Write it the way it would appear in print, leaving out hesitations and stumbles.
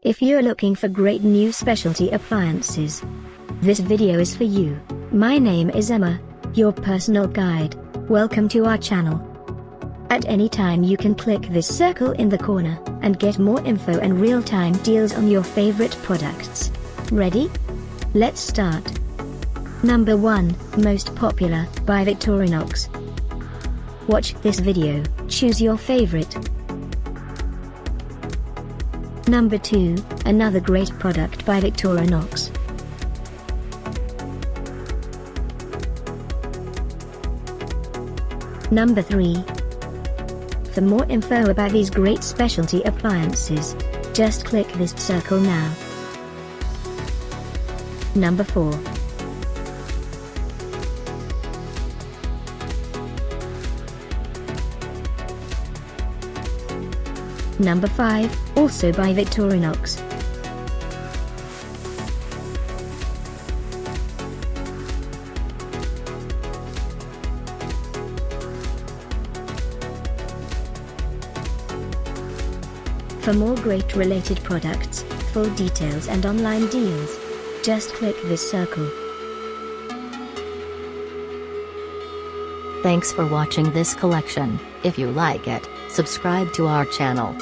If you're looking for great new specialty appliances, this video is for you. My name is Emma, your personal guide. Welcome to our channel. At any time you can click this circle in the corner, and get more info and real-time deals on your favorite products. Ready? Let's start. Number 1, Most Popular, by Victorinox. Watch this video, choose your favorite. Number 2, another great product by Victorinox. Number 3. For more info about these great specialty appliances, just click this circle now. Number 4. Number 5, also by Victorinox. For more great related products, full details and online deals, just click this circle. Thanks for watching this collection. If you like it, subscribe to our channel.